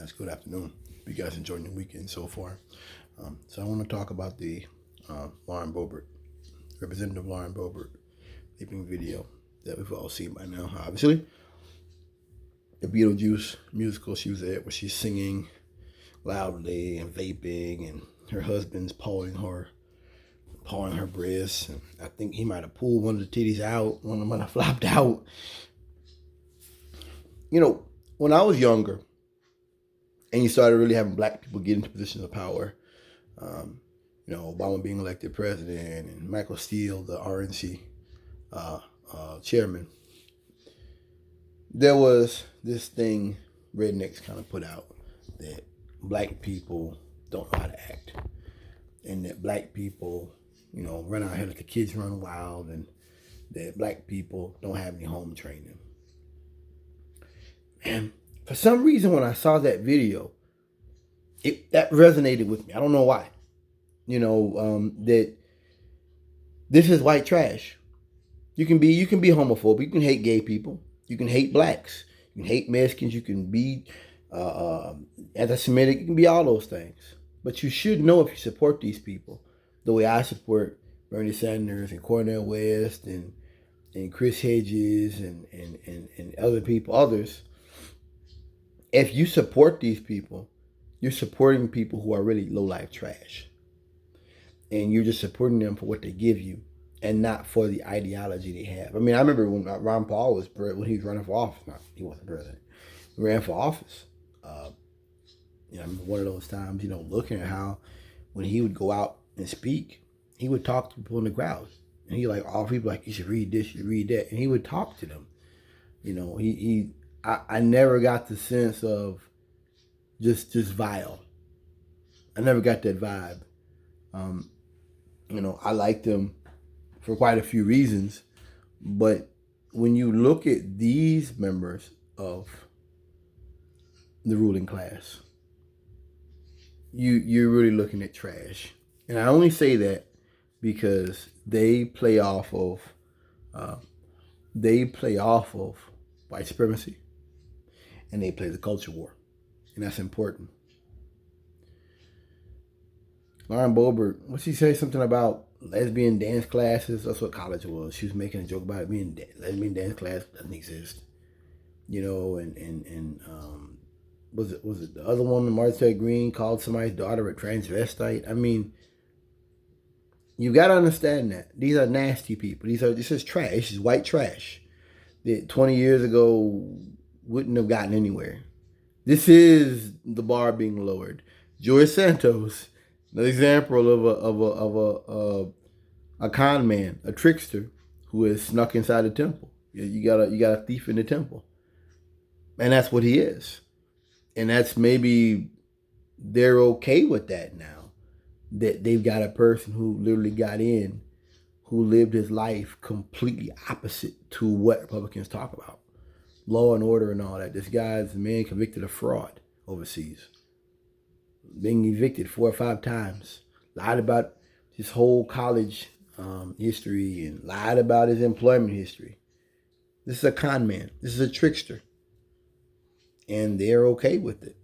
Yes, good afternoon. Hope you guys enjoying your weekend so far. So I want to talk about the Lauren Bobert, Representative Lauren Bobert, vaping video that we've all seen by now. Obviously, the Beetlejuice musical she was at, where she's singing loudly and vaping, and her husband's pawing her breasts. And I think he might have pulled one of the titties out, one of them might have flopped out. You know, when I was younger, and you started really having black people get into positions of power. Obama being elected president and Michael Steele, the RNC chairman. There was this thing rednecks kind of put out that black people don't know how to act, and that black people, run out here let the kids run wild, and that black people don't have any home training. And for some reason, when I saw that video, that resonated with me. I don't know why. That this is white trash. You can be homophobic. You can hate gay people. You can hate blacks. You can hate Mexicans. You can be anti-Semitic. You can be all those things. But you should know, if you support these people the way I support Bernie Sanders and Cornel West and Chris Hedges and others. If you support these people, you're supporting people who are really low-life trash. And you're just supporting them for what they give you and not for the ideology they have. I mean, I remember when Ron Paul when he was running for office. No, he wasn't president. He ran for office. I remember one of those times, looking at how when he would go out and speak, he would talk to people in the crowd. And he all people you should read this, you should read that. And he would talk to them. I never got the sense of just vile. I never got that vibe. I liked him for quite a few reasons, but when you look at these members of the ruling class, you're really looking at trash. And I only say that because they play off of white supremacy, and they play the culture war, and that's important. Lauren Bobert, what she say? Something about lesbian dance classes. That's what college was. She was making a joke about it being lesbian dance class doesn't exist. Was it the other woman, Martha Green, called somebody's daughter a transvestite? I mean, you got to understand that these are nasty people. This is trash. This is white trash that 20 years ago wouldn't have gotten anywhere. This is the bar being lowered. George Santos, an example of a con man, a trickster who has snuck inside the temple. You got a thief in the temple, and that's what he is. And that's maybe they're okay with that now, that they've got a person who literally got in, who lived his life completely opposite to what Republicans talk about, law and order and all that. This guy's a man convicted of fraud overseas, being evicted 4 or 5 times, lied about his whole college history, and lied about his employment history. This is a con man. This is a trickster. And they're okay with it.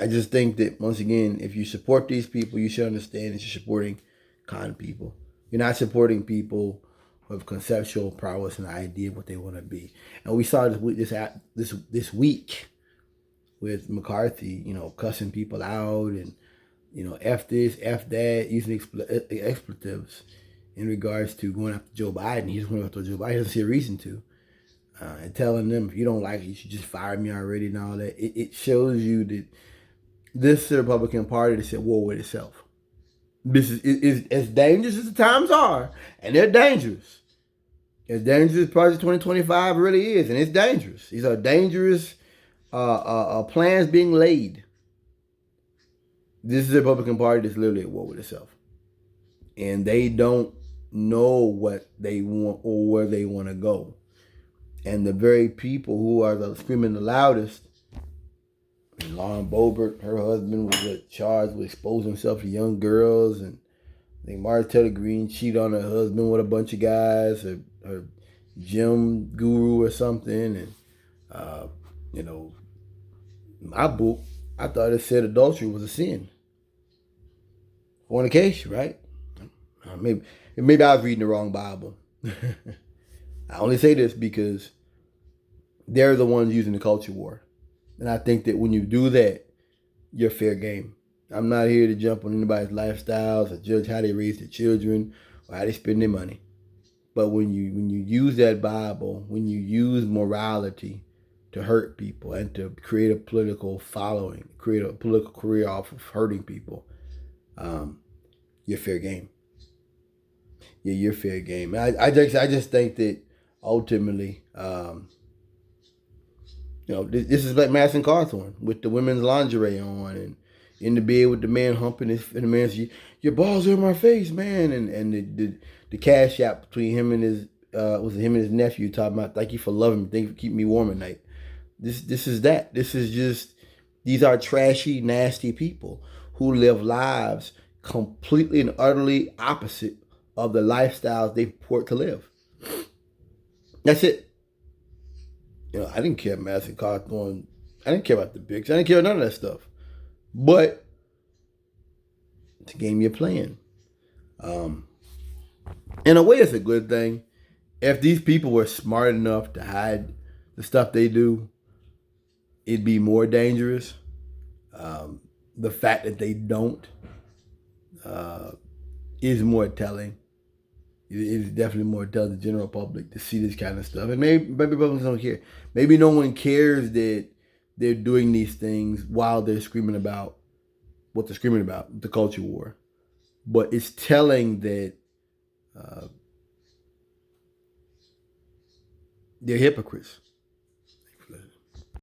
I just think that, once again, if you support these people, you should understand that you're supporting con people. You're not supporting people with conceptual prowess and the idea of what they want to be. And we saw this week with McCarthy, cussing people out and, F this, F that, using expletives in regards to going after Joe Biden. He's going after Joe Biden. He doesn't see a reason to. And telling them, if you don't like it, you should just fire me already and all that. It shows you that this is the Republican Party that's at war with itself. This is as dangerous as the times are, and they're dangerous. As dangerous as Project 2025 really is, and it's dangerous. These are dangerous plans being laid. This is the Republican Party that's literally at war with itself. And they don't know what they want or where they want to go. And the very people who are screaming the loudest, and Lauren Bobert, her husband was charged with exposing himself to young girls, and I think Martha Green cheated on her husband with a bunch of guys, her gym guru or something, and My book, I thought it said adultery was a sin. Fornication, right? Maybe I was reading the wrong Bible. I only say this because they're the ones using the culture war. And I think that when you do that, you're fair game. I'm not here to jump on anybody's lifestyles or judge how they raise their children or how they spend their money. But when you use that Bible, when you use morality to hurt people and to create a political following, create a political career off of hurting people, you're fair game. Yeah, you're fair game. I just think that ultimately, this is like Madison Cawthorn with the women's lingerie on and in the bed with the man humping his, and the man says, "Your balls are in my face, man," and the cash app between him and his was it him and his nephew talking about, "Thank you for loving me, thank you for keeping me warm at night." This is that. This is just, these are trashy, nasty people who live lives completely and utterly opposite of the lifestyles they purport to live. That's it. I didn't care Madison Cawthorn. I didn't care about the bigs. I didn't care about none of that stuff. But it's a game you're playing. In a way, it's a good thing. If these people were smart enough to hide the stuff they do, it'd be more dangerous. The fact that they don't is more telling. It is definitely more telling the general public to see this kind of stuff. And maybe Republicans don't care. Maybe no one cares that they're doing these things while they're screaming about what they're screaming about, the culture war. But it's telling that they're hypocrites.